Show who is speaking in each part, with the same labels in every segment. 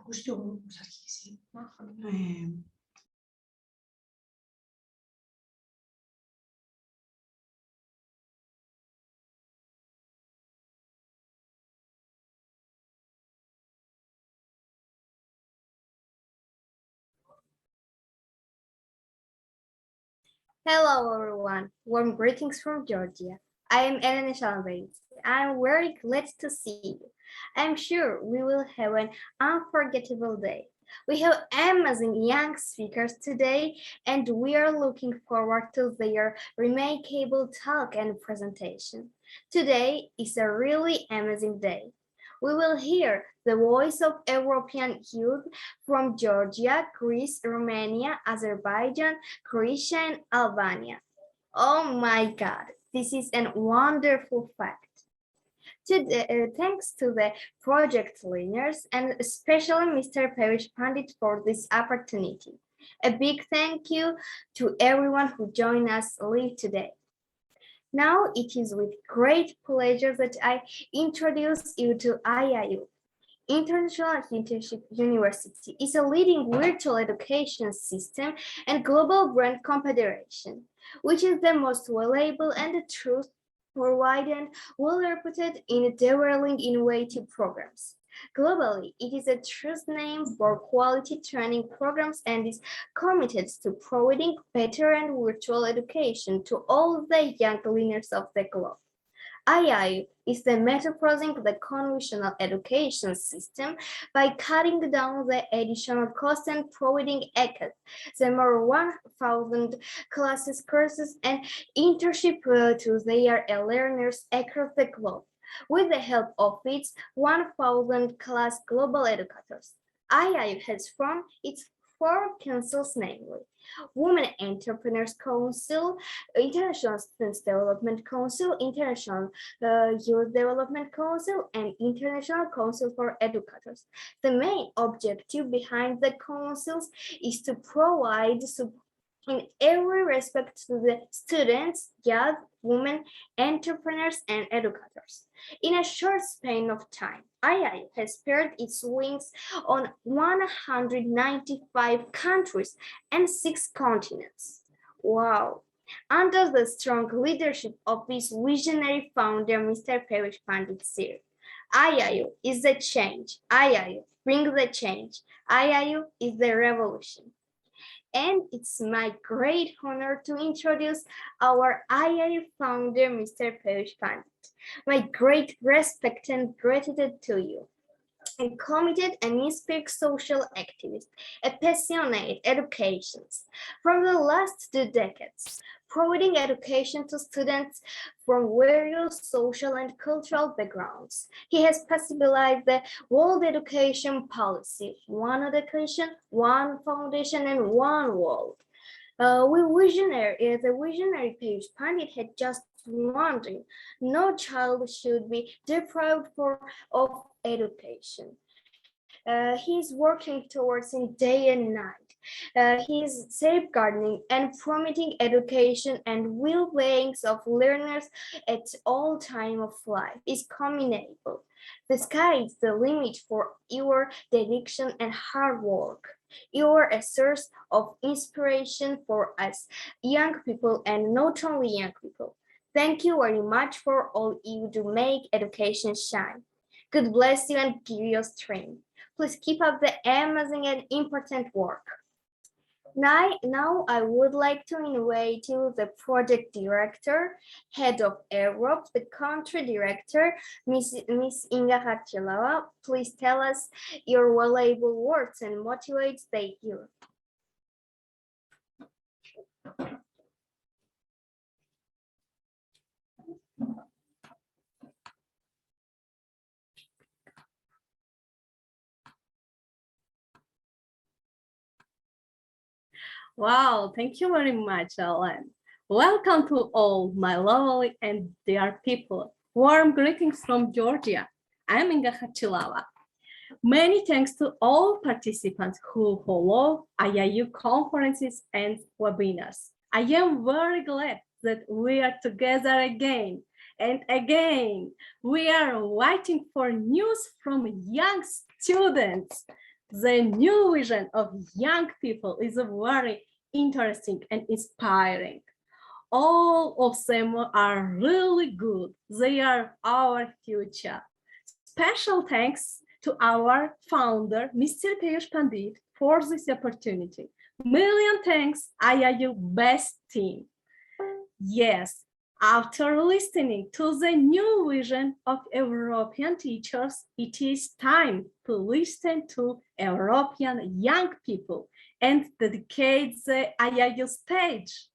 Speaker 1: Alguns temos aqui, sim.
Speaker 2: Hello everyone, warm greetings from Georgia. I am International Internship. I'm very glad to see you. I'm sure we will have an unforgettable day. We have amazing young speakers today and we are looking forward to their remarkable talk and presentation. Today is a really amazing day. We will hear the voice of European youth from Georgia, Greece, Romania, Azerbaijan, Croatia, and Albania. Oh my God, this is a wonderful fact. Thanks to the project leaders and especially Mr. Pavish Pandit for this opportunity. A big thank you to everyone who joined us live today. Now it is with great pleasure that I introduce you to IIU. International Internship University is a leading virtual education system and global brand confederation, which is the most valuable and truth-providing, well-reputed in delivering innovative programs. Globally, it is a trust name for quality training programs and is committed to providing better and virtual education to all the young learners of the globe. IIU is the metropolizing the conventional education system by cutting down the additional costs and providing access to more 1,000 classes, courses, and internship to their learners across the globe. With the help of its 1,000 class global educators, IIU has formed its four councils, namely Women Entrepreneurs Council, International Students Development Council, International Youth Development Council, and International Council for Educators. The main objective behind the councils is to provide support in every respect to the students, young women, entrepreneurs, and educators. In a short span of time, IIU has spread its wings on 195 countries and 6 continents. Wow! Under the strong leadership of its visionary founder, Mr. Pavish Pandit Sir, IIU is the change. IIU brings the change. IIU is the revolution. And it's my great honor to introduce our IIU founder, Mr. Pavish Pandit. My great respect and gratitude to you. A committed and inspired social activist, a passionate educationist. From the last 2 decades, providing education to students from various social and cultural backgrounds. He has possibilized the world education policy, one education, one foundation, and one world. The visionary Pavish Pandit had just one dream: no child should be deprived of education. He's working towards it day and night. He's safeguarding and promoting education and well-being of learners at all time of life is commendable. The sky is the limit for your dedication and hard work. You are a source of inspiration for us young people and not only young people. Thank you very much for all you do make education shine. God bless you and give you strength. Please keep up the amazing and important work. Now I would like to invite you the project director, head of Europe, the country director, Miss Inga Hartilova. Please tell us your valuable words and motivates the youth.
Speaker 3: Wow, thank you very much, Alan. Welcome to all my lovely and dear people. Warm greetings from Georgia. I'm Inga Hachilava. Many thanks to all participants who follow IIU conferences and webinars. I am very glad that we are together again and again. We are waiting for news from young students. The new vision of young people is very interesting and inspiring. All of them are really good. They are our future. Special thanks to our founder, Mr. Piyush Pandit, for this opportunity. Million thanks, IIU best team. Yes, after listening to the new vision of European teachers, it is time to listen to European young people and dedicate the IIU stage.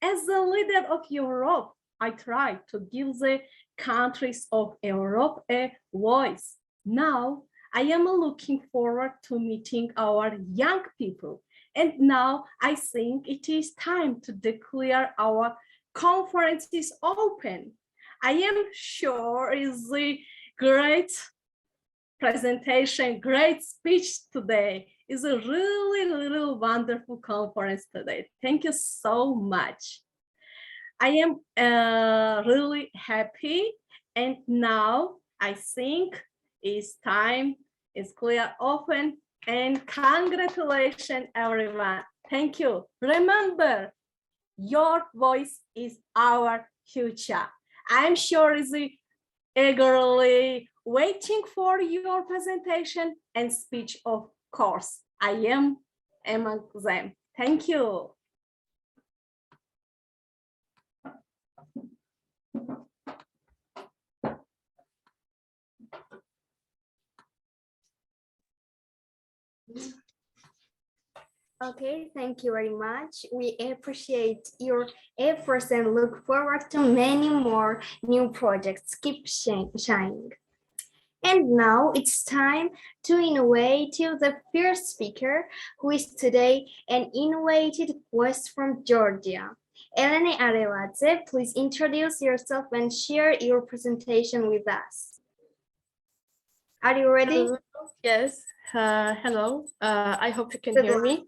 Speaker 3: As the leader of Europe, I try to give the countries of Europe a voice. Now, I am looking forward to meeting our young people. And now I think it is time to declare our conference is open. I am sure it's a great presentation, great speech today. It's a really wonderful conference today. Thank you so much. I am really happy, and now I think it's time, it's clear, open, and congratulations, everyone. Thank you. Remember, your voice is our future. I'm sure is eagerly waiting for your presentation and speech, of course. I am among them. Thank you.
Speaker 2: Okay, thank you very much. We appreciate your efforts and look forward to many more new projects. Keep shining. And now it's time to innovate to the first speaker, who is today an innovative voice from Georgia. Eleni Arevadze, please introduce yourself and share your presentation with us. Are you ready?
Speaker 1: Yes. Hello. I hope you can hear me.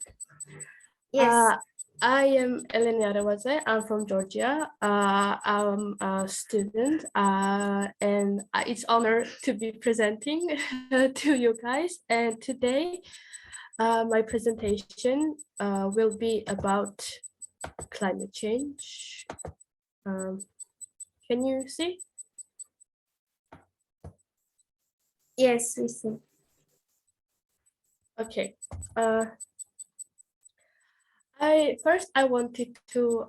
Speaker 2: Yes.
Speaker 1: I am Eleni Arevadze. I'm from Georgia. I'm a student, and it's honor to be presenting to you guys. And today, my presentation will be about climate change. Can you see?
Speaker 2: Yes, we see.
Speaker 1: Okay. I wanted to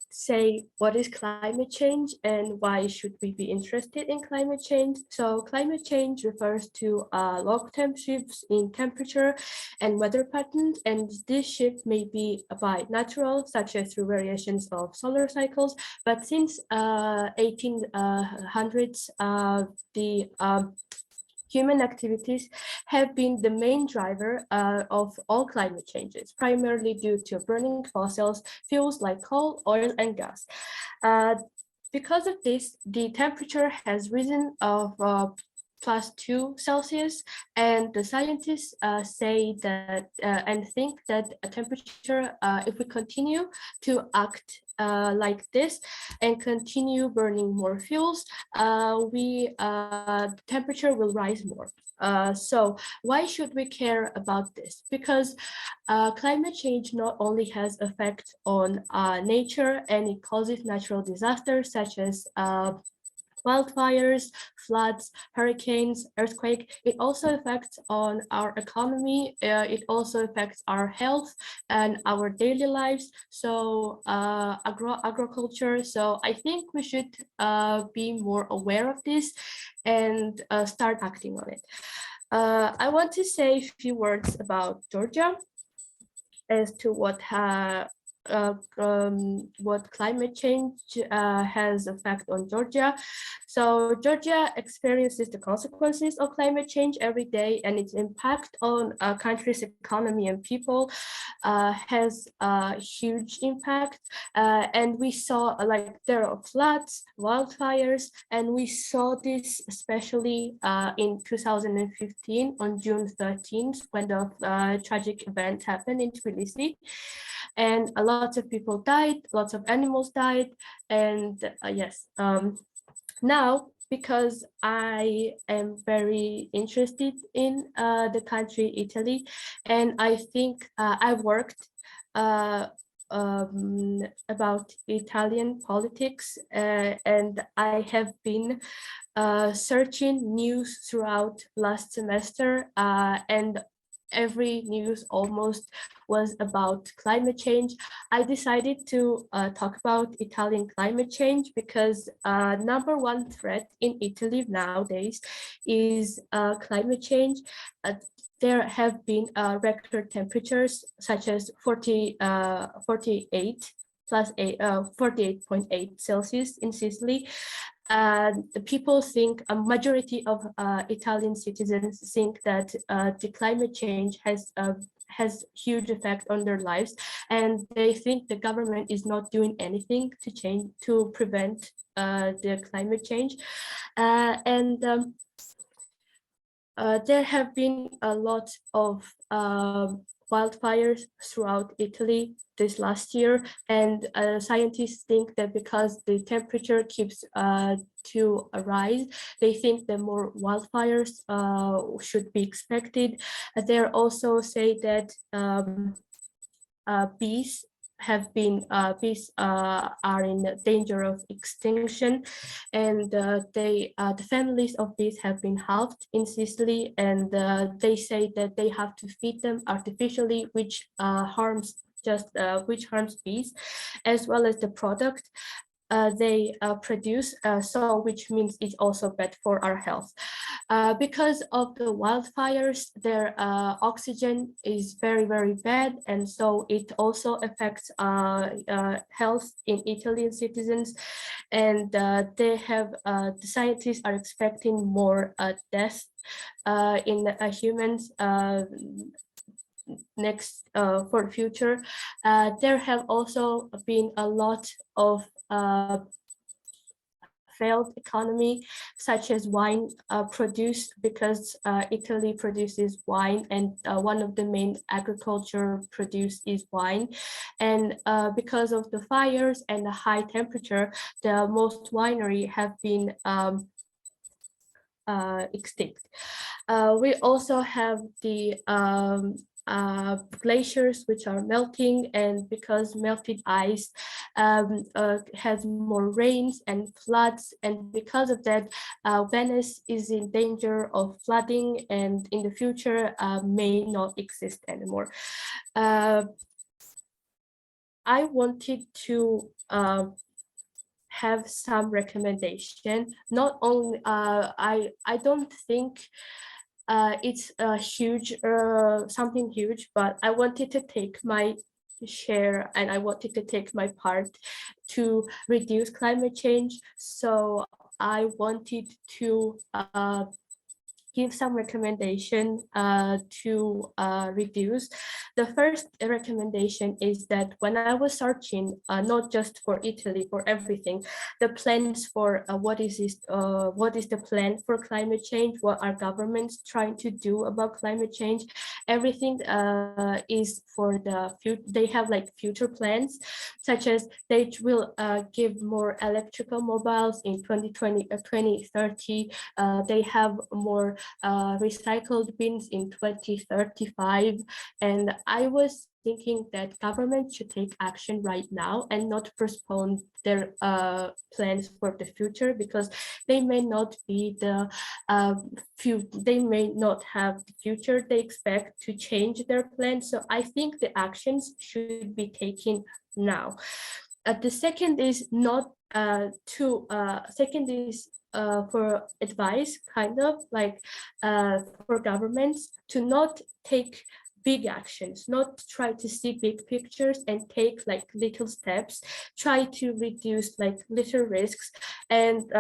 Speaker 1: say what is climate change and why should we be interested in climate change. So climate change refers to long-term shifts in temperature and weather patterns, and this shift may be by natural, such as through variations of solar cycles, but since 1800s, the human activities have been the main driver of all climate changes, primarily due to burning fossil fuels like coal, oil, and gas. Because of this, the temperature has risen of +2 Celsius, and the scientists say that and think that a temperature, if we continue to act like this and continue burning more fuels, temperature will rise more. So why should we care about this? Because climate change not only has effect on nature, and it causes natural disasters such as wildfires, floods, hurricanes, earthquake. It also affects on our economy. It also affects our health and our daily lives. So agriculture. So I think we should be more aware of this and start acting on it. I want to say a few words about Georgia as to what climate change has effect on Georgia. So Georgia experiences the consequences of climate change every day, and its impact on a country's economy and people has a huge impact. And we saw there are floods, wildfires, and we saw this especially in 2015 on June 13th, when the tragic event happened in Tbilisi. And a lot of people died, lots of animals died, and yes. Now, because I am very interested in the country Italy, and I think I worked about Italian politics, and I have been searching news throughout last semester, and every news almost was about climate change. I decided to talk about Italian climate change because number one threat in Italy nowadays is climate change. There have been record temperatures such as 48 plus 48.8 Celsius in Sicily. The people think, a majority of Italian citizens think that the climate change has huge effect on their lives, and they think the government is not doing anything to prevent the climate change. And there have been a lot of wildfires throughout Italy this last year, and scientists think that because the temperature keeps to rise, they think that more wildfires should be expected. They also say that bees are in danger of extinction, and the families of bees have been halved in Sicily, and they say that they have to feed them artificially, which harms bees, as well as the product they produce, so which means it's also bad for our health. Because of the wildfires, their oxygen is very, very bad, and so it also affects health in Italian citizens. And the scientists are expecting more deaths in humans next for the future. There have also been a lot of failed economy, such as wine produced, because Italy produces wine, and one of the main agriculture produced is wine. And because of the fires and the high temperature, the most winery have been extinct. We also have the glaciers which are melting, and because melted ice has more rains and floods, and because of that Venice is in danger of flooding, and in the future may not exist anymore. I wanted to have some recommendation. Not only I don't think it's a huge something huge, but I wanted to take my share, and I wanted to take my part to reduce climate change. So I wanted to give some recommendation to reduce. The first recommendation is that when I was searching, not just for Italy, for everything, the plans for what is the plan for climate change, what are governments trying to do about climate change, everything is for the future. They have like future plans, such as they will give more electrical mobiles in 2030. They have more recycled bins in 2035. And I was thinking that government should take action right now and not postpone their plans for the future, because they may not be the they may not have the future they expect to change their plans. So I think the actions should be taken now. The second is not for advice, kind of like for governments to not take big actions, not try to see big pictures and take like little steps, try to reduce like little risks and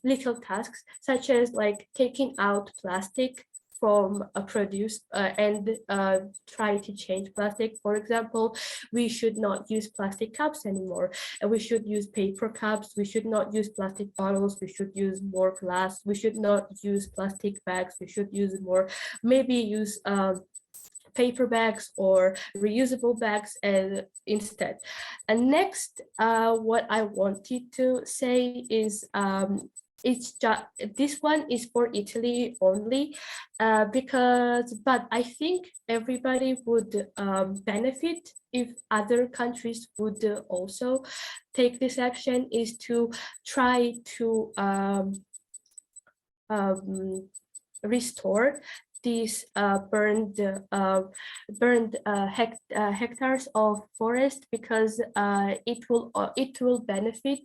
Speaker 1: little tasks, such as like taking out plastic from a produce and try to change plastic. For example, we should not use plastic cups anymore, and we should use paper cups. We should not use plastic bottles. We should use more glass. We should not use plastic bags. We should use more, maybe use paper bags or reusable bags instead. And next, what I wanted to say is it's just this one is for Italy only, but I think everybody would benefit if other countries would also take this action, is to try to restore these burned hectares of forest, because it will benefit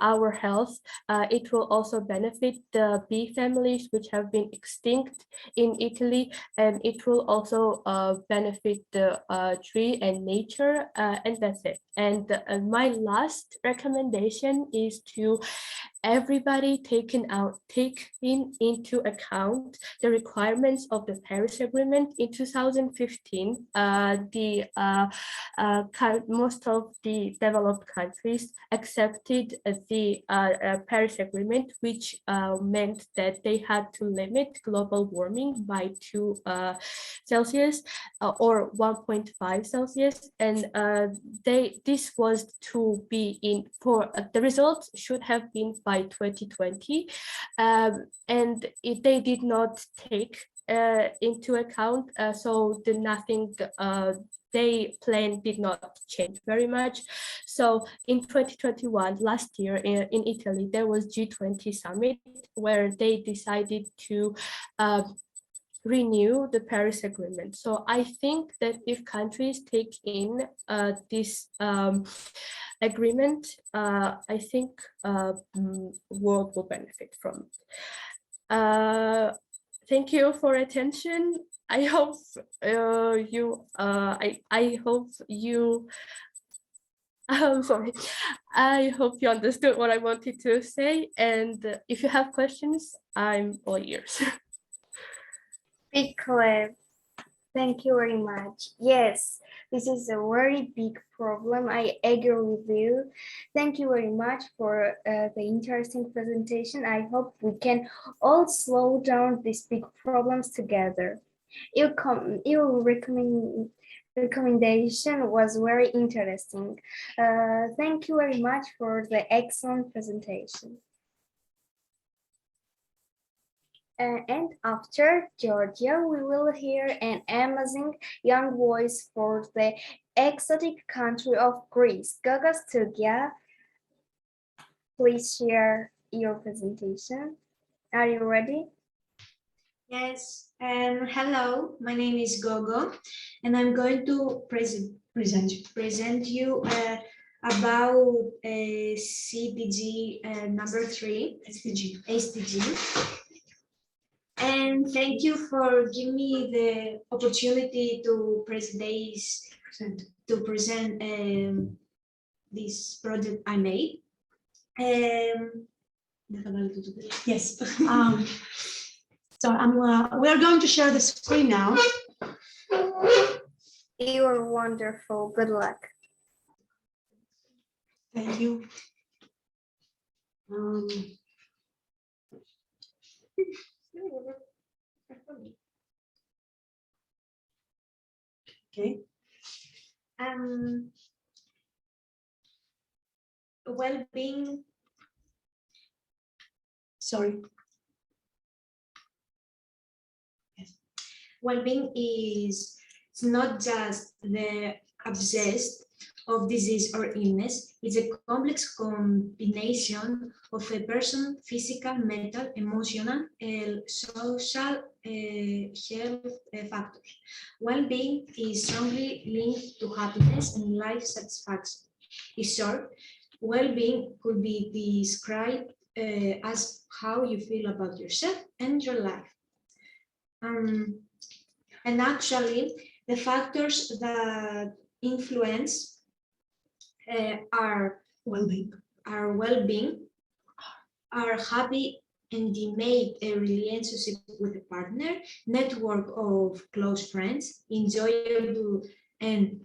Speaker 1: our health. It will also benefit the bee families which have been extinct in Italy, and it will also benefit the tree and nature, and that's it. And my last recommendation is to everybody take into account the requirements of the Paris Agreement. In 2015, most of the developed countries accepted the Paris Agreement, which meant that they had to limit global warming by 2 Celsius or 1.5 Celsius, and this was to be in for the results should have been by 2020, and they did not take into account, so nothing they plan did not change very much. So in 2021, last year in Italy, there was G20 summit where they decided to renew the Paris Agreement. So I think that if countries take in this agreement, I think world will benefit from it. Thank you for attention. I hope I hope you sorry. I hope you understood what I wanted to say, and if you have questions, I'm all ears.
Speaker 2: Big clap. Thank you very much. Yes, this is a very big problem. I agree with you. Thank you very much for the interesting presentation. I hope we can all slow down these big problems together. Your recommendation was very interesting. Thank you very much for the excellent presentation. And after Georgia, we will hear an amazing young voice for the exotic country of Greece. Gaga Stugia, please share your presentation. Are you ready?
Speaker 4: Yes, hello, my name is Gogo, and I'm going to present you about CPG number 3, SDG. And thank you for giving me the opportunity to present this project I made.
Speaker 5: Yes. So we're going to share the screen now.
Speaker 2: You're wonderful. Good luck.
Speaker 5: Thank you. Okay.
Speaker 4: Well-being.
Speaker 5: Sorry.
Speaker 4: Yes. Well-being is not just the absence of disease or illness. It's a complex combination of a person's physical, mental, emotional, and social health factors. Well-being is strongly linked to happiness and life satisfaction. In short, well-being could be described as how you feel about yourself and your life. And actually, the factors that influence our well-being are happy and intimate a relationship with a partner, network of close friends, enjoyable and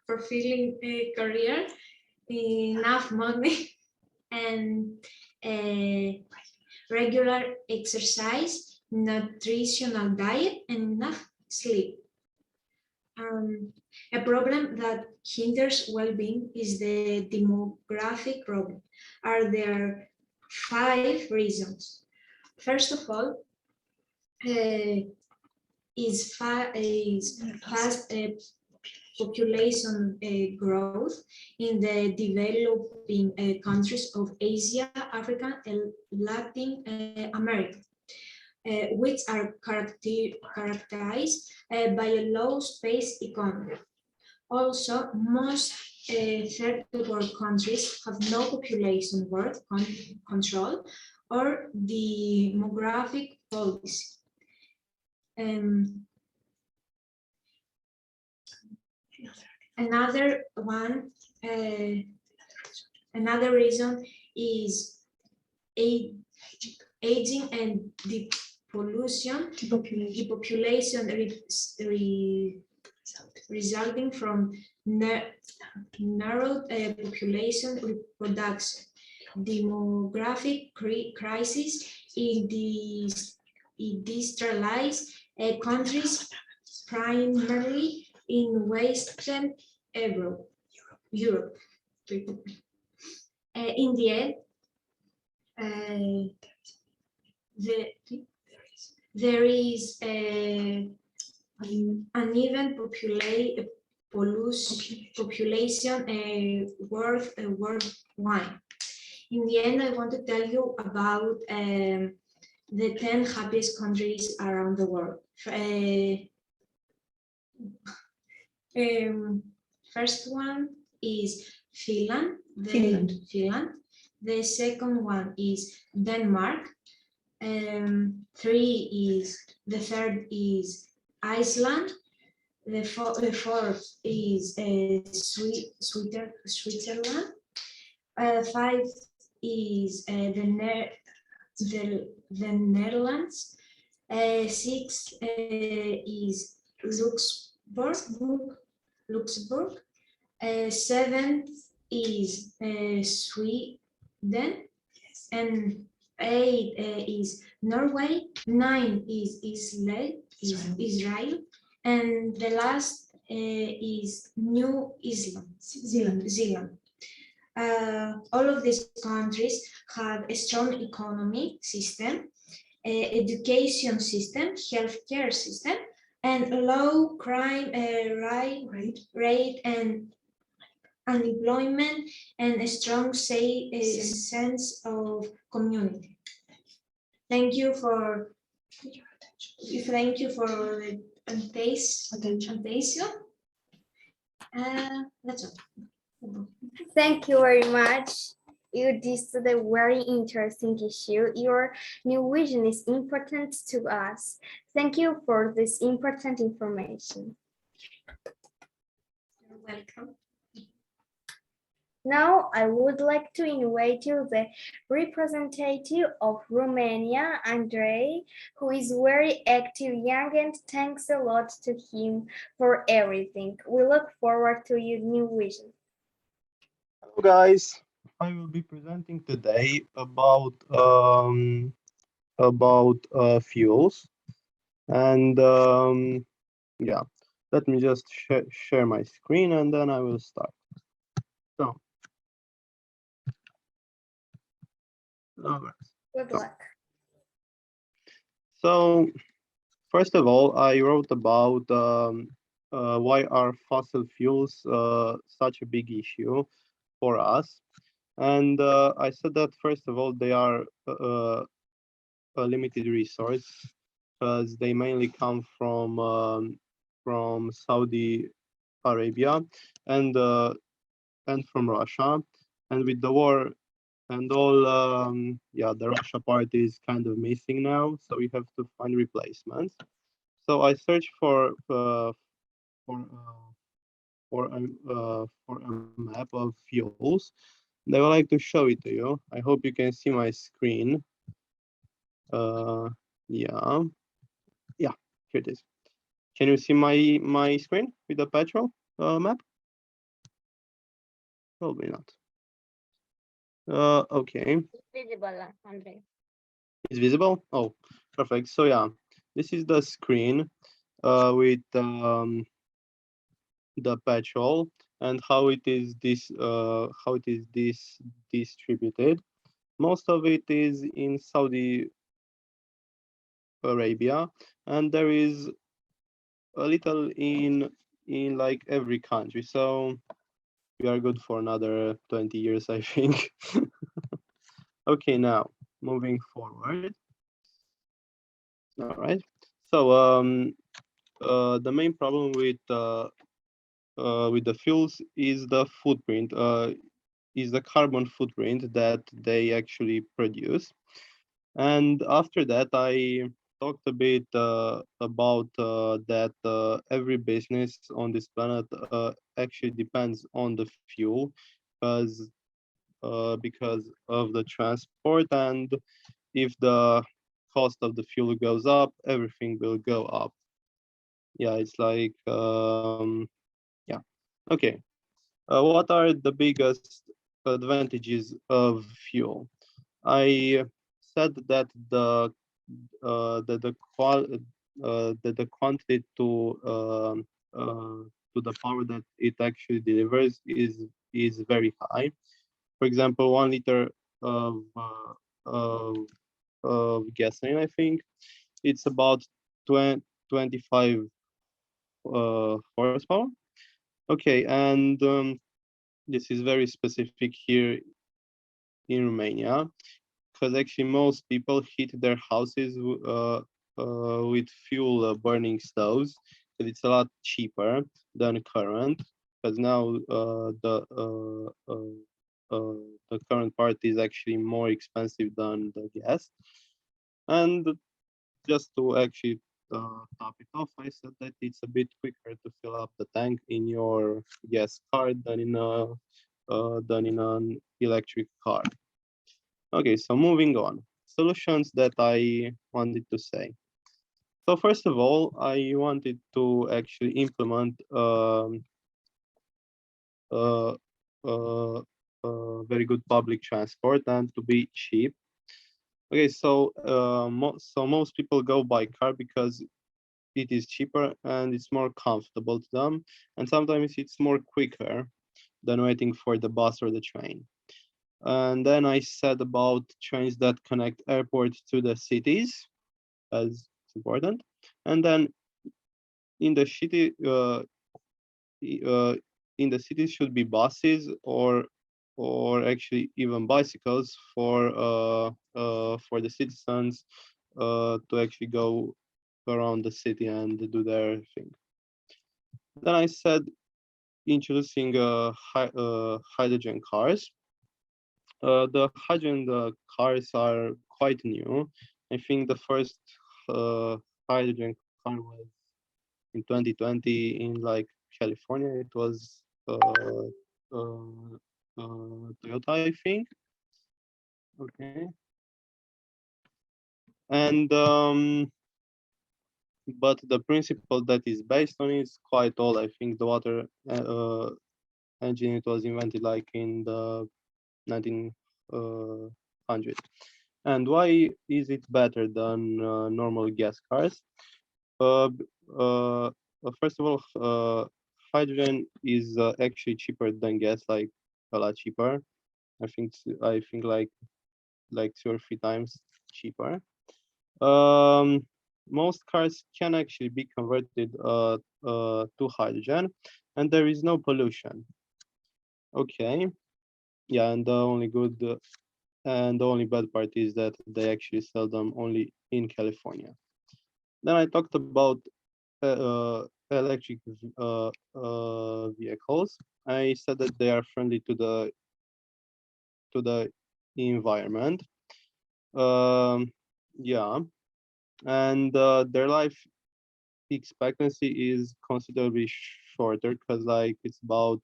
Speaker 4: fulfilling career, enough money, and regular exercise, nutritional diet, and enough sleep. A problem that hinders well-being is the demographic problem. There 5 reasons. First of all, is fast population growth in the developing countries of Asia, Africa, and Latin America, which are characterized by a low space economy. Also, most third world countries have no population growth control or demographic policy. Another one, another reason is aging and depopulation resulting from narrowed population reproduction, demographic crisis in these industrialized countries, primarily in Western Europe. In the end, there is uneven population worldwide. In the end, I want to tell you about the 10 happiest countries around the world. First one is Finland. Finland. The second one is Denmark. The third is Iceland. The fourth is Switzerland. 5 is the Netherlands. 6 is Luxembourg. 7 is Sweden, and 8 is Norway. 9 is Israel, and the last is New Zealand. All of these countries have a strong economic system, education system, healthcare system, and low crime rate and unemployment, and a strong sense of community. Thank you for the attention. That's all.
Speaker 2: Thank you very much. You discussed a very interesting issue. Your new vision is important to us. Thank you for this important information.
Speaker 4: You're welcome.
Speaker 2: Now, I would like to invite you the representative of Romania, Andrei, who is very active young, and thanks a lot to him for everything. We look forward to your new vision.
Speaker 6: Hello guys, I will be presenting today about fuels, and yeah, let me just share my screen and then I will start. So, all right.
Speaker 2: Good luck.
Speaker 6: So, first of all, I wrote about why are fossil fuels such a big issue for us, and I said that first of all they are a limited resource because they mainly come from Saudi Arabia and from Russia, and with the war and all, the Russia part is kind of missing now, so we have to find replacements. So I searched for a map of fuels. And I would like to show it to you. I hope you can see my screen. Yeah, here it is. Can you see my screen with the petrol map? Probably not. Okay.
Speaker 2: Visible, Andre.
Speaker 6: It's visible? Oh, perfect. So yeah, this is the screen. with the petrol and how it is distributed. Most of it is in Saudi Arabia, and there is a little in like every country. So we are good for another 20 years, I think. Okay, now moving forward. All right. So the main problem with the fuels is the footprint, is the carbon footprint that they actually produce. And after that, I talked a bit about that every business on this planet actually depends on the fuel because of the transport, and if the cost of the fuel goes up, everything will go up. Yeah, it's like yeah. Okay. What are the biggest advantages of fuel? I said that the quantity to the power that it actually delivers is very high. For example, 1 liter of of, of gasoline, I think it's about 25 horsepower. Okay, and this is very specific here in Romania, because actually most people heat their houses with fuel burning stoves, because it's a lot cheaper than current. Because now the current part is actually more expensive than the gas. And just to actually top it off, I said that it's a bit quicker to fill up the tank in your gas car than in an electric car. Okay, so moving on. Solutions that I wanted to say. So first of all, I wanted to actually implement uh, very good public transport and to be cheap. Okay, so most people go by car because it is cheaper and it's more comfortable to them, and sometimes it's more quicker than waiting for the bus or the train. And then I said about trains that connect airports to the cities, as it's important. And then in the city, in the cities should be buses or actually even bicycles for the citizens to actually go around the city and do their thing. Then I said introducing hydrogen cars. The hydrogen cars are quite new. I think the first hydrogen car was in 2020 in like California. It was Toyota, I think. Okay. And but the principle that is based on is quite old. I think the water engine, it was invented like in the 1900. And why is it better than normal gas cars? Uh, First of all, hydrogen is actually cheaper than gas, like a lot cheaper. I think like 2 or 3 times cheaper. Most cars can actually be converted to hydrogen, and there is no pollution. Okay, yeah, and the only bad part is that they actually sell them only in California. Then I talked about electric vehicles. I said that they are friendly to the environment. Yeah, and their life expectancy is considerably shorter, because like it's about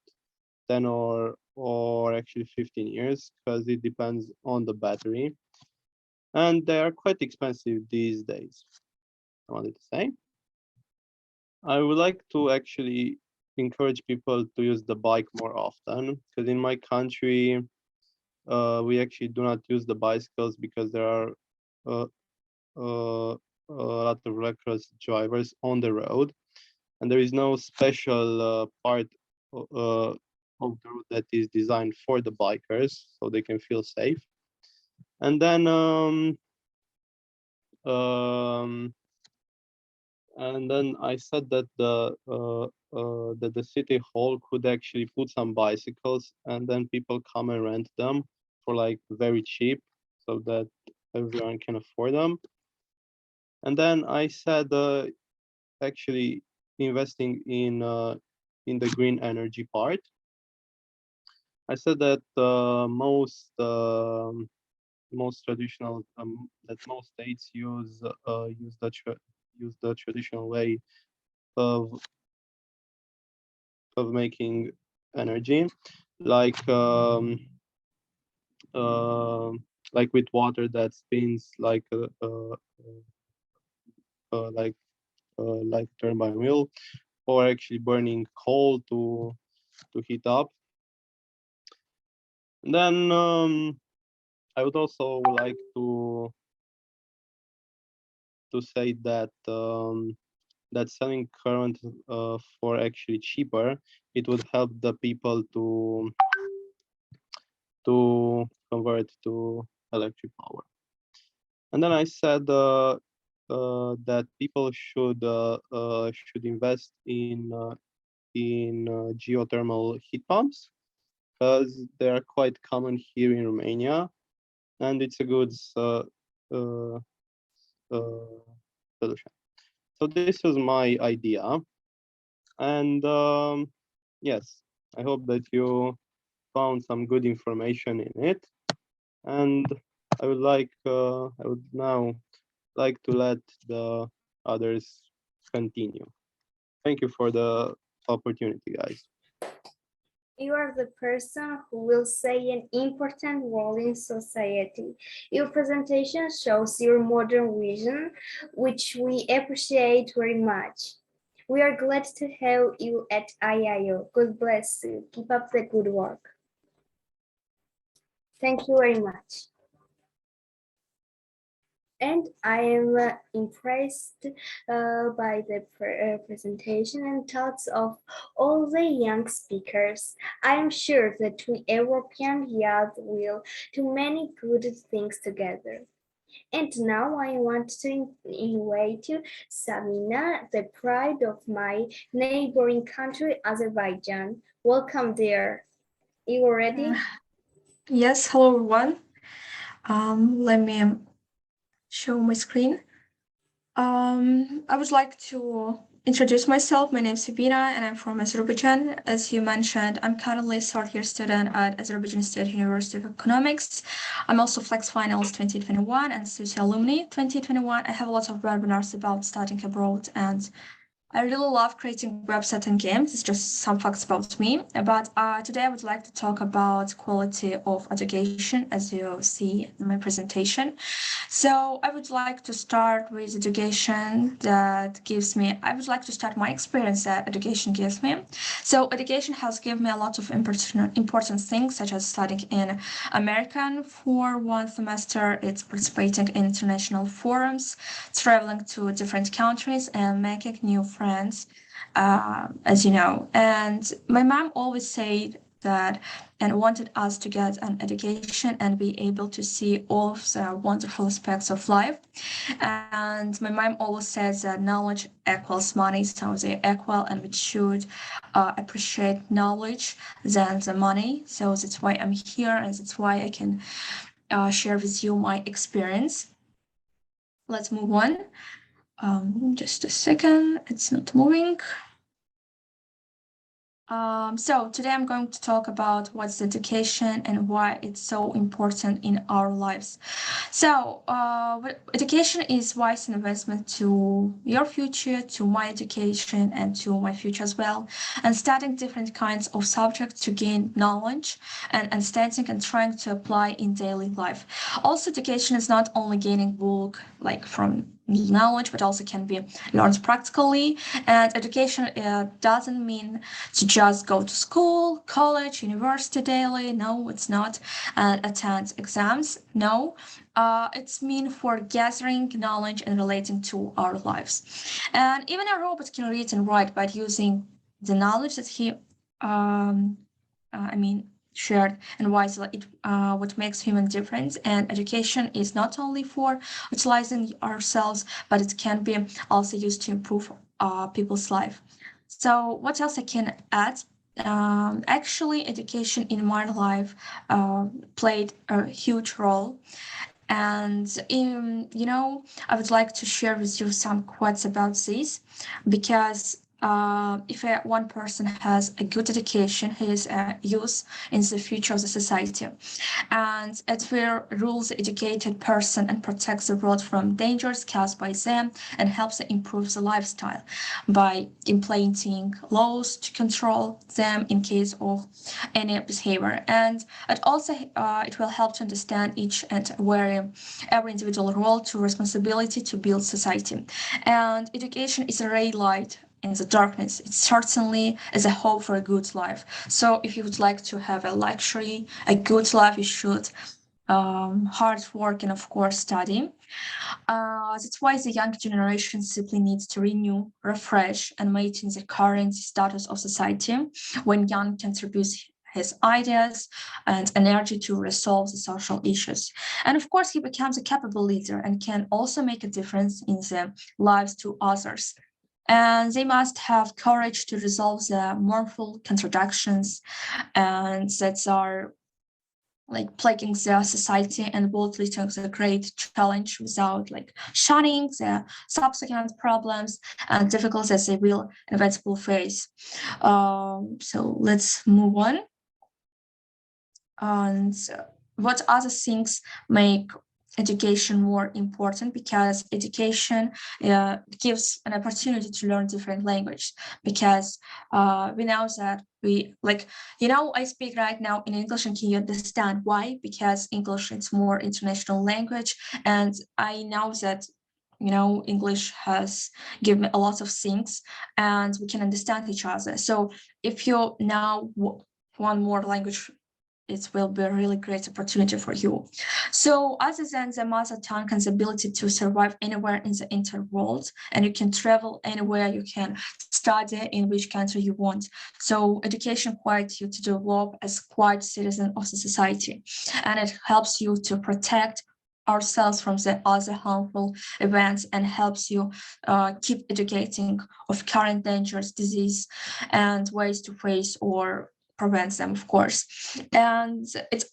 Speaker 6: 10 or actually 15 years, because it depends on the battery, and they are quite expensive these days. I wanted to say I would like to actually encourage people to use the bike more often, because in my country we actually do not use the bicycles because there are uh, lot of reckless drivers on the road, and there is no special part of the road that is designed for the bikers, so they can feel safe. And then I said that the city hall could actually put some bicycles, and then people come and rent them for like very cheap, so that everyone can afford them. And then I said actually investing in the green energy part. I said that most traditional that most states use use the traditional way of making energy, like uh, like with water that spins like turbine wheel, or actually burning coal to heat up. And then I would also like to say that that selling current for actually cheaper, it would help the people to convert to electric power. And then I said that people should invest in geothermal heat pumps, because they are quite common here in Romania, and it's a good uh, solution. So this was my idea, and yes, I hope that you found some good information in it, and I would now like to let the others continue. Thank you for the opportunity, guys.
Speaker 2: You are the person who will play an important role in society. Your presentation shows your modern vision, which we appreciate very much. We are glad to have you at IIU. God bless you. Keep up the good work. Thank you very much. And I am impressed by the presentation and thoughts of all the young speakers. I am sure that we European youth will do many good things together. And now I want to invite you, Samina, the pride of my neighboring country, Azerbaijan. Welcome there. You ready?
Speaker 7: Yes, hello everyone. Let me show my screen. I would like to introduce myself. My name is Sabina and I'm from Azerbaijan. As you mentioned, I'm currently a third-year student at Azerbaijan State University of Economics. I'm also Flex Finals 2021 and SUSI Alumni 2021. I have a lot of webinars about studying abroad, and I really love creating websites and games. It's just some facts about me. But today I would like to talk about quality of education, as you see in my presentation. So I would like to start with education that gives me, I would like to start my experience that education gives me. So education has given me a lot of important things, such as studying in American for 1 semester. It's participating in international forums, traveling to different countries and making new friends, as you know. And my mom always said that and wanted us to get an education and be able to see all of the wonderful aspects of life. And my mom always says that knowledge equals money, so they're equal, and we should appreciate knowledge than the money. So that's why I'm here, and that's why I can share with you my experience. Let's move on. Just a second, it's not moving. So today I'm going to talk about what's education and why it's so important in our lives. So education is wise investment to your future, to my education, and to my future as well. And studying different kinds of subjects to gain knowledge and understanding and trying to apply in daily life. Also, education is not only gaining book like from knowledge, but also can be learned practically. And education doesn't mean to just go to school, college, university daily. No, it's not. And attend exams. No, it's mean for gathering knowledge and relating to our lives. And even a robot can read and write by using the knowledge that he, shared and wisely. What makes human difference. And education is not only for utilizing ourselves, but it can be also used to improve people's life. So what else I can add? Actually, education in my life played a huge role. And I would like to share with you some quotes about this, because if one person has a good education, he is a use in the future of the society, and it will rule the educated person and protects the world from dangers caused by them, and helps to improve the lifestyle by implementing laws to control them in case of any behavior. And it also it will help to understand each and every individual role to responsibility to build society. And education is a ray light in the darkness. It certainly is a hope for a good life. So if you would like to have a luxury, a good life, you should hard work and of course study. That's why the young generation simply needs to renew, refresh, and maintain the current status of society. When young contributes his ideas and energy to resolve the social issues. And of course, he becomes a capable leader and can also make a difference in the lives to others. And they must have courage to resolve the mournful contradictions and that are like plaguing the society, and boldly take the great challenge without like shunning the subsequent problems and difficulties they will inevitably face. So let's move on. And what other things make education more important? Because education gives an opportunity to learn different language, because we know that I speak right now in English, and can you understand why? Because English is more international language, and I know that English has given me a lot of things, and we can understand each other. So if you now one more language, it will be a really great opportunity for you. So other than the mother tongue and the ability to survive anywhere in the entire world, and you can travel anywhere, you can study in which country you want. So education requires you to develop as quite citizen of the society, and it helps you to protect ourselves from the other harmful events, and helps you keep educating of current dangers, disease, and ways to face or prevents them, of course. And it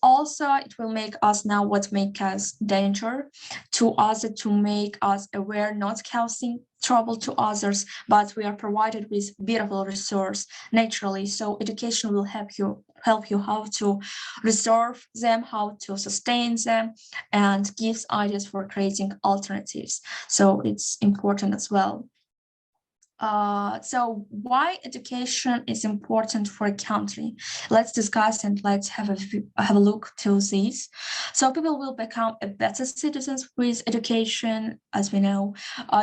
Speaker 7: will make us know what make us danger to others, to make us aware, not causing trouble to others, but we are provided with beautiful resource naturally. So education will help you how to reserve them, how to sustain them, and gives ideas for creating alternatives. So it's important as well. So why education is important for a country? Let's discuss and let's have a look to this. So people will become a better citizens with education. As we know,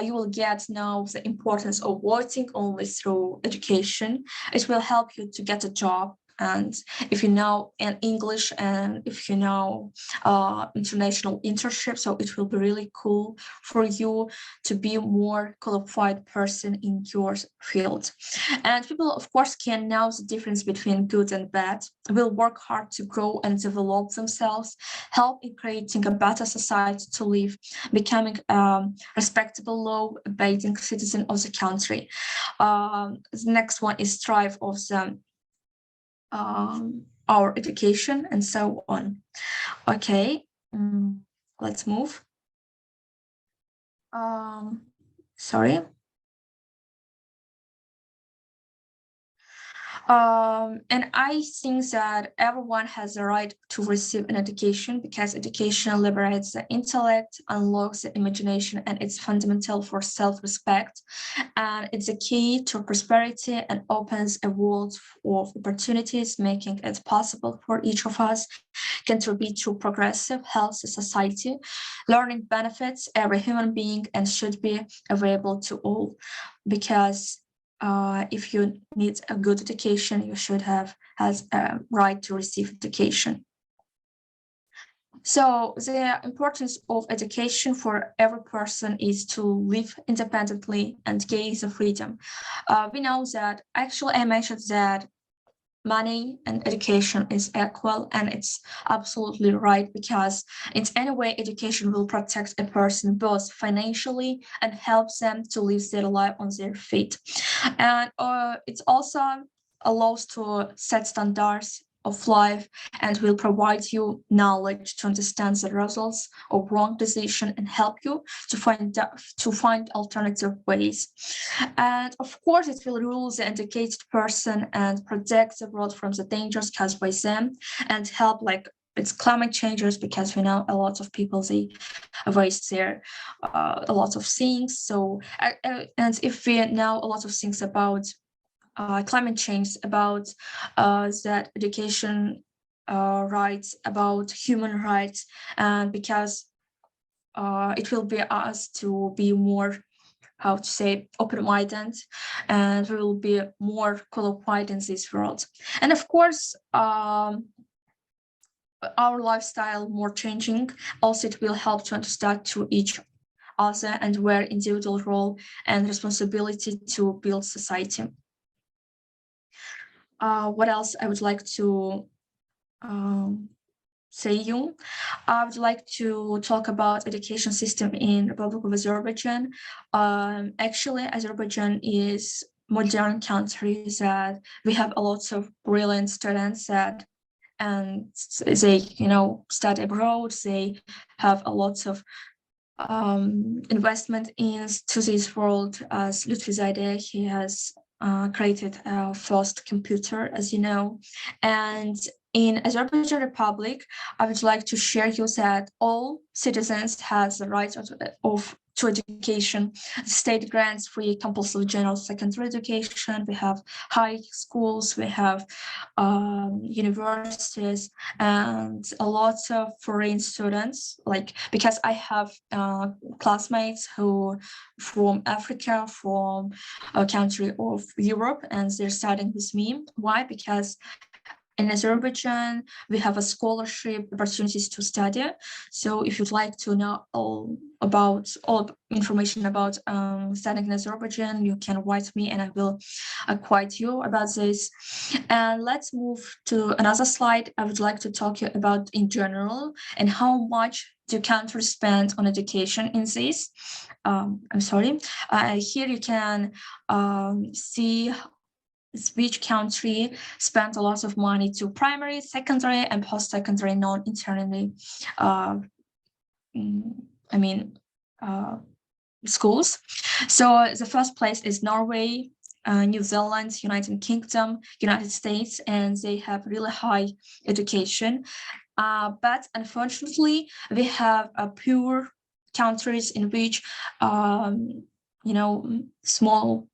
Speaker 7: you will get to know the importance of voting only through education. It will help you to get a job. And if you know in English, and if you know international internship, so it will be really cool for you to be a more qualified person in your field. And people, of course, can know the difference between good and bad, will work hard to grow and develop themselves, help in creating a better society to live, becoming a respectable, law-abiding citizen of the country. The next one is strive of the our education, and so on. Okay, let's move. Sorry. And I think that everyone has the right to receive an education because education liberates the intellect, unlocks the imagination, and it's fundamental for self-respect. And it's a key to prosperity and opens a world of opportunities, making it possible for each of us contribute to progressive, healthy society. Learning benefits every human being and should be available to all because if you need a good education, you should have has a right to receive education. So the importance of education for every person is to live independently and gain the freedom. We know that actually I mentioned that money and education is equal, and it's absolutely right because in any way education will protect a person both financially and helps them to live their life on their feet. And it also allows to set standards of life and will provide you knowledge to understand the results of wrong decision and help you to find alternative ways. And of course, it will rule the educated person and protect the world from the dangers caused by them and help like it's climate changes because we know a lot of people they waste their a lot of things. So and if we know a lot of things about climate change, about that education rights, about human rights, and because it will be us to be more, how to say, open-minded, and we will be more qualified in this world. And of course, our lifestyle more changing. Also, it will help to understand to each other and where individual role and responsibility to build society. What else I would like to say you? I would like to talk about education system in Republic of Azerbaijan. Actually, Azerbaijan is modern country that we have a lot of brilliant students that and they study abroad. They have a lot of investment into this world. As Lutfi Zaideh, he has created a first computer, as you know. And in Azerbaijan Republic, I would like to share you that all citizens has the right to education. The state grants free compulsory general secondary education. We have high schools, we have universities, and a lot of foreign students. Like because I have classmates who from Africa, from a country of Europe, and they're studying with me. Why? Because in Azerbaijan, we have a scholarship opportunities to study. So if you'd like to know all information about studying in Azerbaijan, you can write me and I will acquaint you about this. And let's move to another slide. I would like to talk to you about in general and how much do countries spend on education in this. I'm sorry. Here you can see which country spent a lot of money to primary, secondary, and post-secondary non-internally, schools. So the first place is Norway, New Zealand, United Kingdom, United States, and they have really high education. But unfortunately, we have poor countries in which, small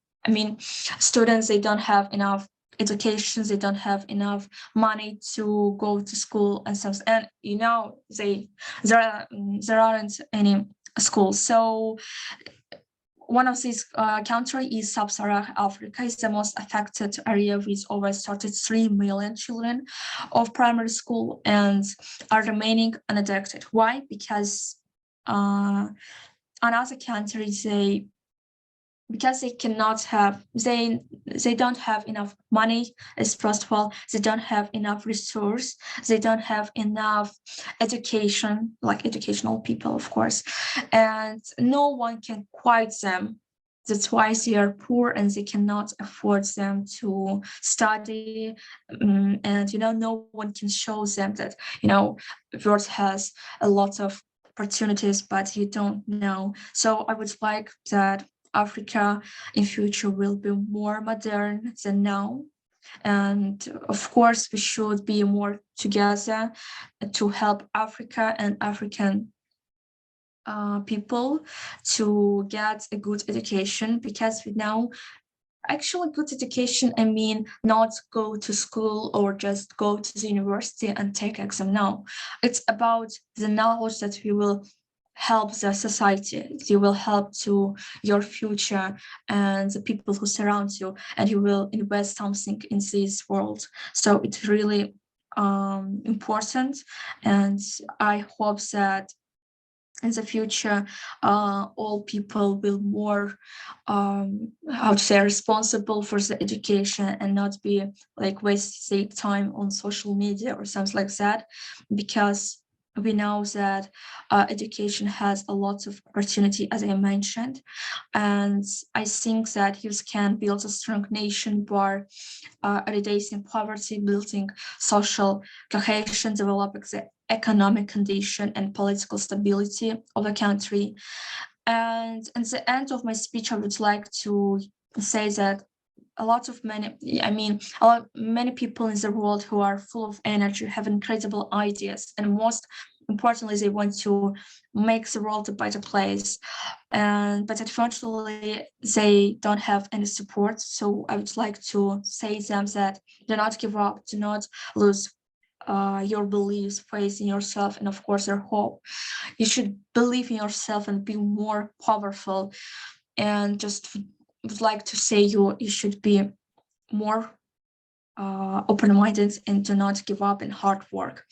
Speaker 7: students, they don't have enough education, they don't have enough money to go to school and stuff, and there aren't any schools. So one of these countries is Sub-Saharan Africa. Is the most affected area with over 33 million children of primary school and are remaining uneducated. Why? Because another countries because they cannot have, they don't have enough money, as first of all, they don't have enough resource, they don't have enough education, like educational people, of course, and no one can quite them. That's why they are poor and they cannot afford them to study. And, no one can show them that, world has a lot of opportunities, but you don't know. So I would like that Africa in future will be more modern than now. And of course, we should be more together to help Africa and African people to get a good education, because we know actually good education, I mean, not go to school or just go to the university and take exam. No, it's about the knowledge that we will help the society, you will help to your future and the people who surround you, and you will invest something in this world. So it's really important, and I hope that in the future, all people will more, how to say, responsible for the education and not be like wasting time on social media or something like that, because we know that education has a lot of opportunity, as I mentioned, and I think that youth can build a strong nation by eradicating poverty, building social cohesion, developing the economic condition and political stability of the country. And at the end of my speech, I would like to say that many people in the world who are full of energy, have incredible ideas, and most importantly, they want to make the world a better place. But unfortunately, they don't have any support. So I would like to say to them that do not give up, do not lose your beliefs, faith in yourself, and of course your hope. You should believe in yourself and be more powerful. And just would like to say you should be more open-minded and do not give up in hard work.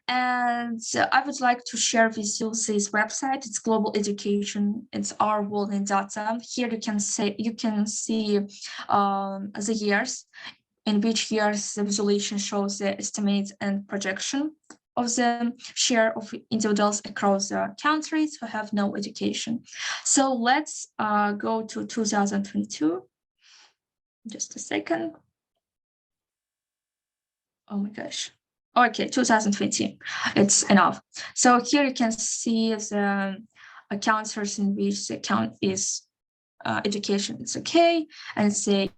Speaker 7: And I would like to share with you this website. It's Global Education. It's our world in data. Here you can see the years, in which years the visualization shows the estimate and projection of the share of individuals across the countries who have no education. So let's go to 2022. Just a second. Oh my gosh. Okay, 2020. It's enough. So here you can see the countries in which the count is education is okay, and say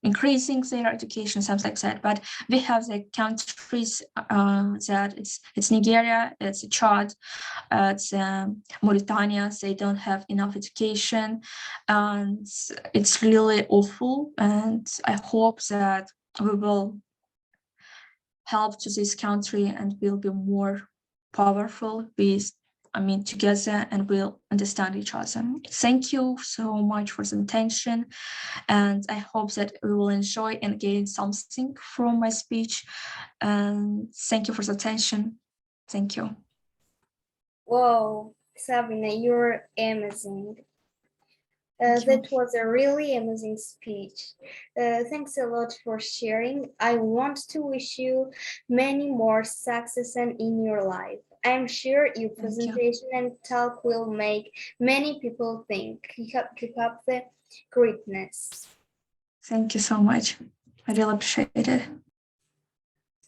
Speaker 7: increasing their education, something like that. But we have the countries that it's Nigeria, it's Chad, it's Mauritania. They don't have enough education, and it's really awful. And I hope that we will help to this country and will be more powerful together, and we'll understand each other. Thank you so much for the attention, and I hope that we will enjoy and gain something from my speech. And thank you for the attention. Thank you.
Speaker 2: Whoa, Sabina, you're amazing. That was a really amazing speech. Thanks a lot for sharing. I want to wish you many more success in your life. I'm sure your presentation and talk will make many people think. Keep up the greatness.
Speaker 7: Thank you so much. I really appreciate it.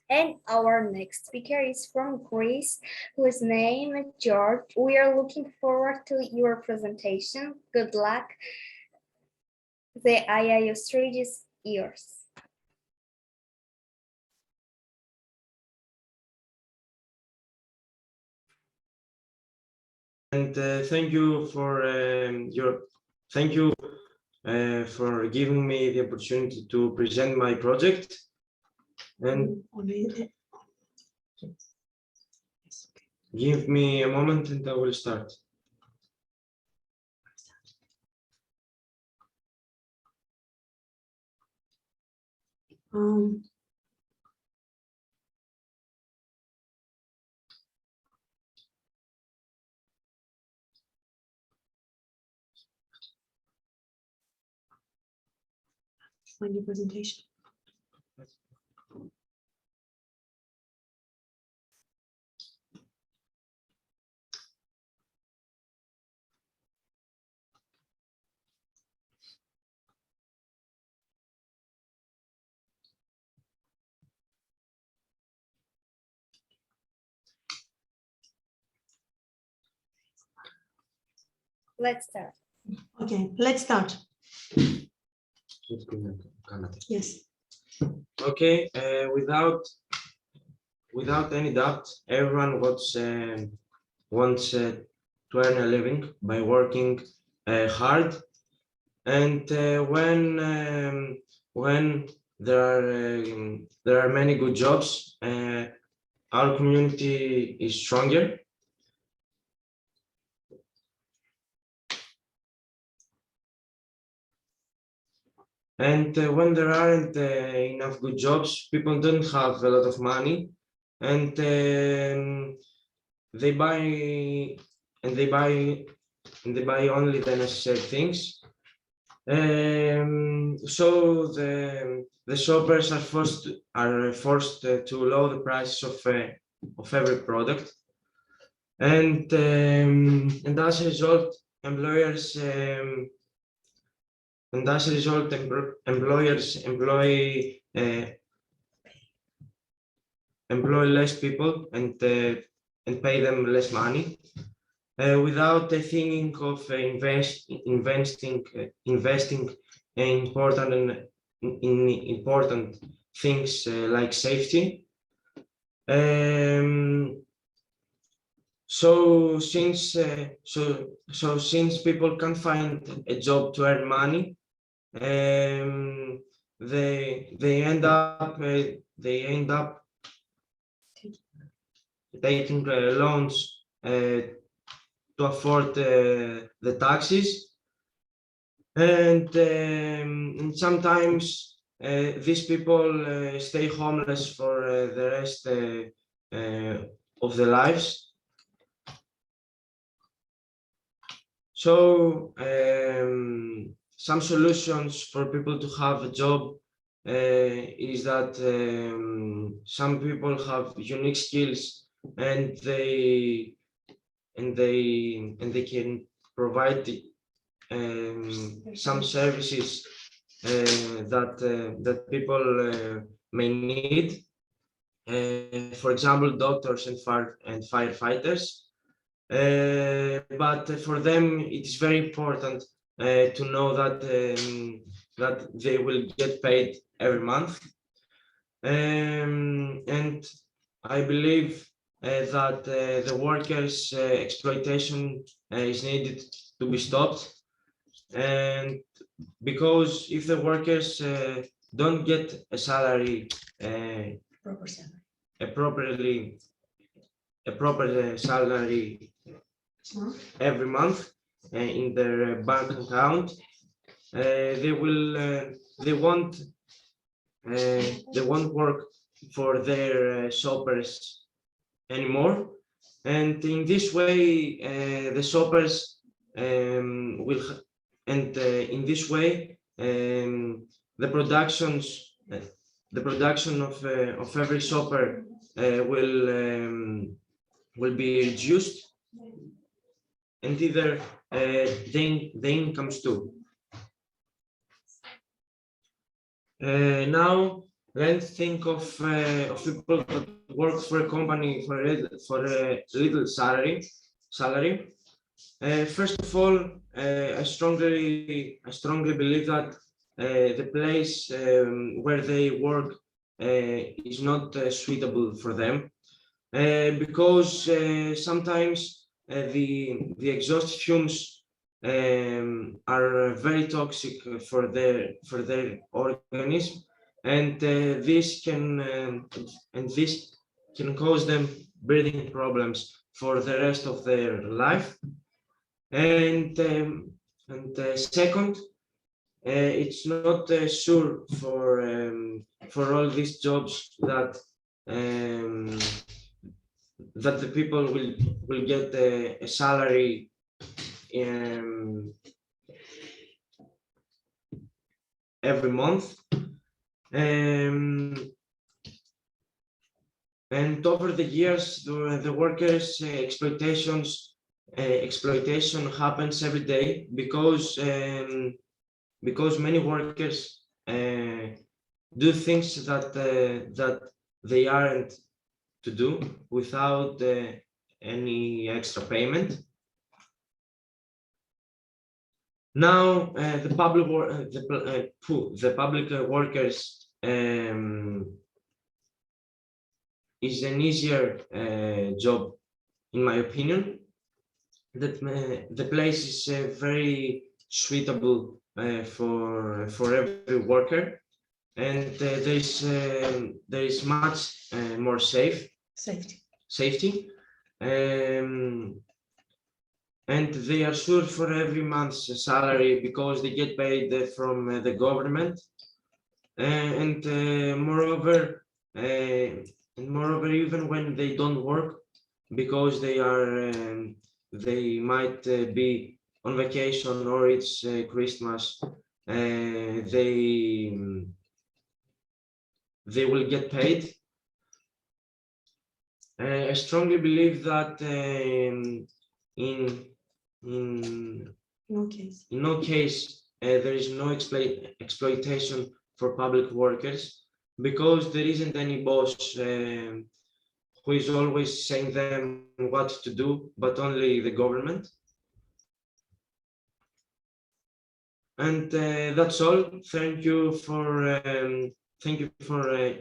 Speaker 2: And our next speaker is from Greece, whose name is George. We are looking forward to your presentation. Good luck. The IIU stage is yours.
Speaker 8: And thank you for for giving me the opportunity to present my project. And give me a moment and I will start.
Speaker 5: Find your presentation.
Speaker 2: Let's start.
Speaker 5: Okay, let's start. Yes.
Speaker 8: Okay, without any doubt, everyone wants to earn a living by working hard, and when there are many good jobs, our community is stronger. And when there aren't enough good jobs, people don't have a lot of money, and they buy and they buy and they buy only the necessary things. So the shoppers are forced to lower the prices of every product, and as a result, employers employ less people and pay them less money without thinking of investing in important things like safety. So since people can't find a job to earn money, they end up taking loans to afford the taxes, and sometimes these people stay homeless for the rest of their lives. So some solutions for people to have a job is that some people have unique skills, and they can provide some services that people may need. For example, doctors and firefighters. But for them, it's very important to know that that they will get paid every month, and I believe that the workers' exploitation is needed to be stopped, and because if the workers don't get a salary,
Speaker 5: Proper salary.
Speaker 8: a proper salary every month in their bank account, they won't work for their shoppers anymore, and in this way the shoppers will and in this way the production of every shopper will be reduced, and either the incomes too. Now let's think of people that work for a company for a little salary. First of all, I strongly believe that the place where they work is not suitable for them, because sometimes the exhaust fumes are very toxic for their organism, and this can cause them breathing problems for the rest of their life. And second, it's not sure for all these jobs that that the people will get a salary every month, and over the years the workers exploitation happens every day, because many workers do things that they aren't to do without any extra payment. Now the public workers is an easier job, in my opinion. That the place is very suitable for every worker, and there is much more safety. And they are sure for every month's salary because they get paid from the government. And moreover, even when they don't work, because they might be on vacation or it's Christmas, they will get paid. I strongly believe that in no case there is no exploitation for public workers, because there isn't any boss who is always saying them what to do, but only the government. And that's all. Thank you for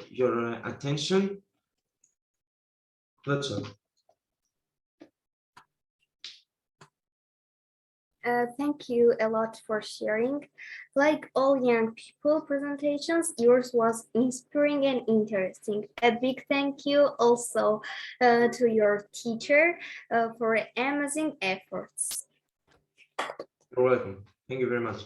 Speaker 8: your attention. That's all.
Speaker 2: Thank you a lot for sharing. Like all young people presentations, yours was inspiring and interesting. A big thank you also to your teacher for amazing efforts.
Speaker 8: You're welcome. Thank you very much.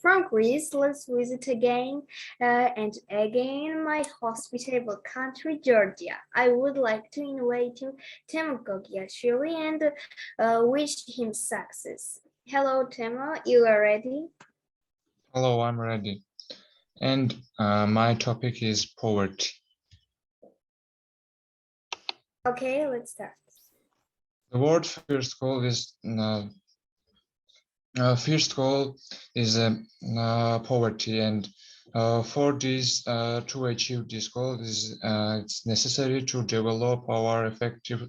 Speaker 2: From Greece, let's visit again and again my hospitable country, Georgia. I would like to invite you, Temo Gogiashvili, and wish him success. Hello, Temo, you are ready?
Speaker 9: Hello, I'm ready. And my topic is poverty.
Speaker 2: Okay, let's start.
Speaker 9: The word first goal is poverty, and for this to achieve this goal it's necessary to develop our effective.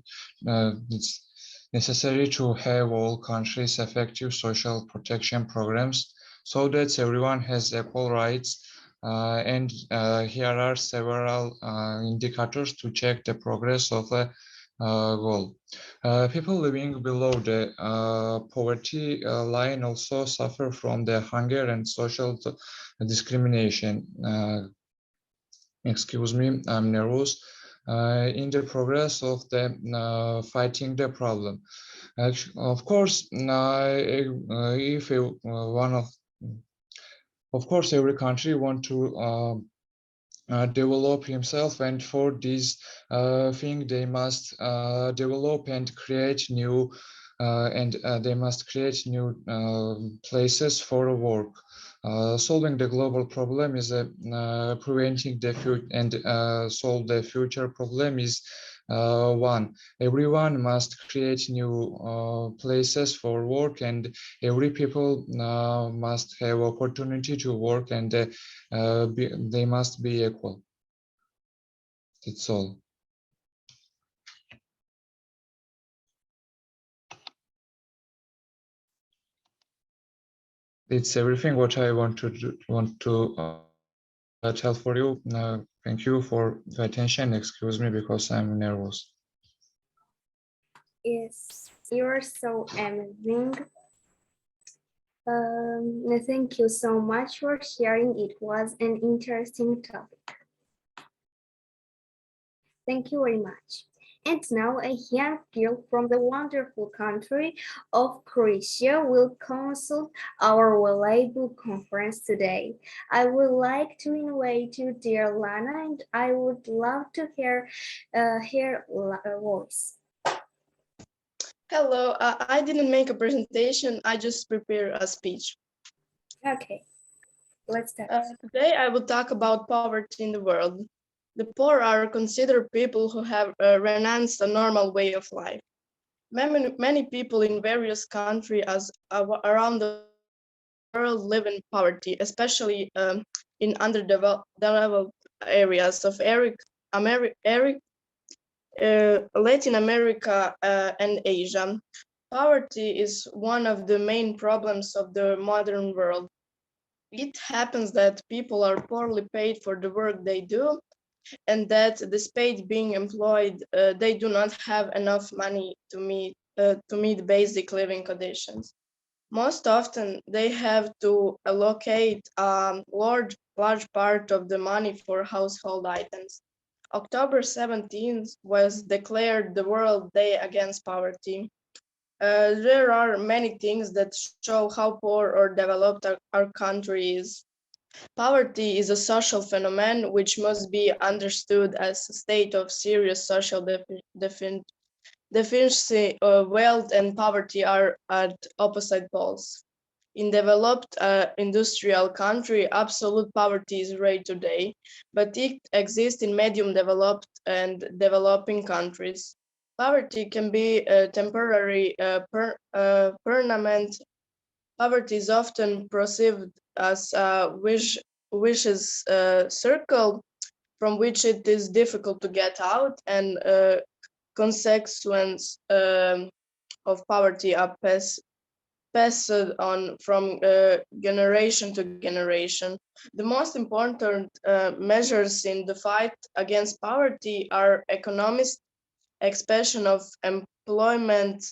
Speaker 9: It's necessary to have all countries effective social protection programs so that everyone has equal rights. And here are several indicators to check the progress of a goal. People living below the poverty line also suffer from the hunger and social discrimination. Excuse me, I'm nervous. In the progress of the fighting the problem. Of course, if of course every country want to develop himself, and for this thing they must develop and create new places for work. Solving the global problem is preventing the future, and solve the future problem is one. Everyone must create new places for work, and every people must have opportunity to work, and they must be equal. That's all. It's everything what I want to tell for you. Thank you for the attention. Excuse me because I'm nervous.
Speaker 2: Yes, you're so amazing. Thank you so much for sharing. It was an interesting topic. Thank you very much. And now a young girl from the wonderful country of Croatia will consult our volleyball conference today. I would like to invite you, dear Lana, and I would love to hear her voice.
Speaker 10: Hello, I didn't make a presentation, I just prepared a speech.
Speaker 2: Okay, let's start.
Speaker 10: Today I will talk about poverty in the world. The poor are considered people who have renounced a normal way of life. Many people in various countries around the world live in poverty, especially in underdeveloped areas of Latin America and Asia. Poverty is one of the main problems of the modern world. It happens that people are poorly paid for the work they do, and that despite being employed, they do not have enough money to meet basic living conditions. Most often, they have to allocate a large part of the money for household items. October 17th was declared the World Day Against Poverty. There are many things that show how poor or developed our country is. Poverty is a social phenomenon which must be understood as a state of serious social deficiency. Wealth and poverty are at opposite poles. In developed industrial country, absolute poverty is rare today, but it exists in medium developed and developing countries. Poverty can be temporary, permanent. Poverty is often perceived as a vicious circle from which it is difficult to get out, and consequences of poverty are passed on from generation to generation. The most important measures in the fight against poverty are economic expansion of employment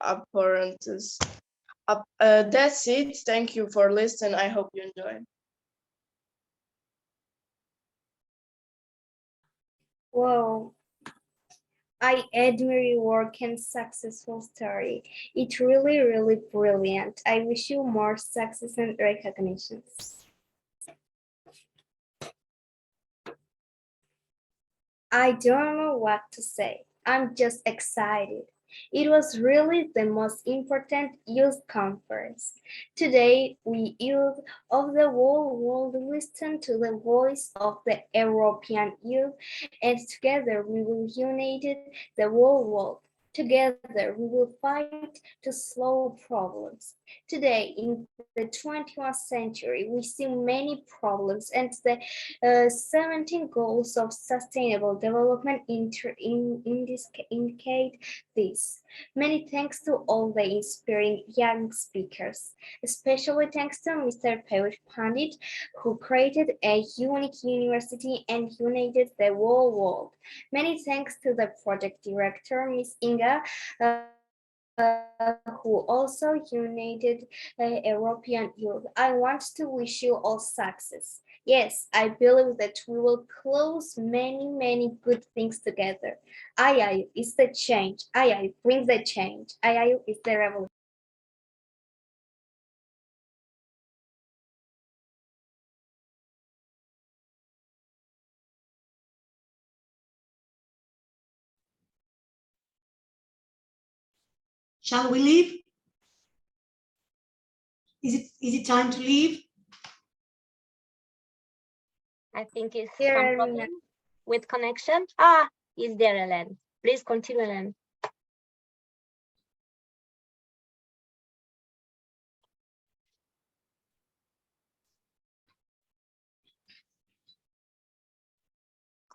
Speaker 10: opportunities. That's it. Thank you for listening. I hope you enjoyed.
Speaker 2: Whoa. I admire your work and successful story. It's really, really brilliant. I wish you more success and recognitions. I don't know what to say. I'm just excited. It was really the most important youth conference. Today, we youth of the whole world listen to the voice of the European youth, and together we will unite the whole world. Together, we will fight to solve problems. Today, in the 21st century, we see many problems, and the 17 goals of sustainable development indicate this. Many thanks to all the inspiring young speakers, especially thanks to Mr. Peyush Pandit, who created a unique university and united the whole world. Many thanks to the project director, Ms. Inga, who also united European youth. I want to wish you all success. Yes, I believe that we will close many, many good things together. IIU is the change. IIU brings the change. IIU is the revolution.
Speaker 5: Shall we leave? Is it time to leave?
Speaker 11: I think it's
Speaker 2: Here,
Speaker 11: some problem with connection. Ah, is there, Ellen? Please continue, Ellen.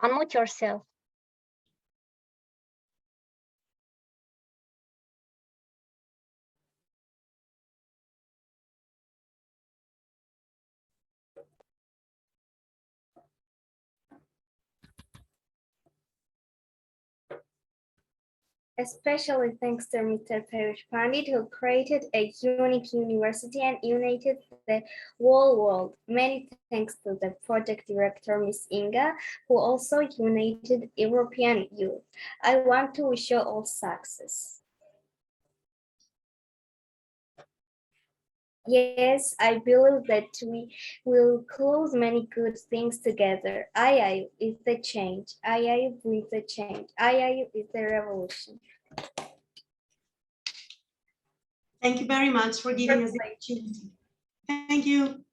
Speaker 11: Unmute yourself.
Speaker 2: Especially thanks to Mr. Peyush Pandit, who created a unique university and united the whole world. Many thanks to the project director, Ms. Inga, who also united European youth. I want to wish you all success. Yes, I believe that we will close many good things together. IIU is the change. IIU brings the change. IIU is the revolution.
Speaker 5: Thank you very much for giving us the opportunity. Thank you.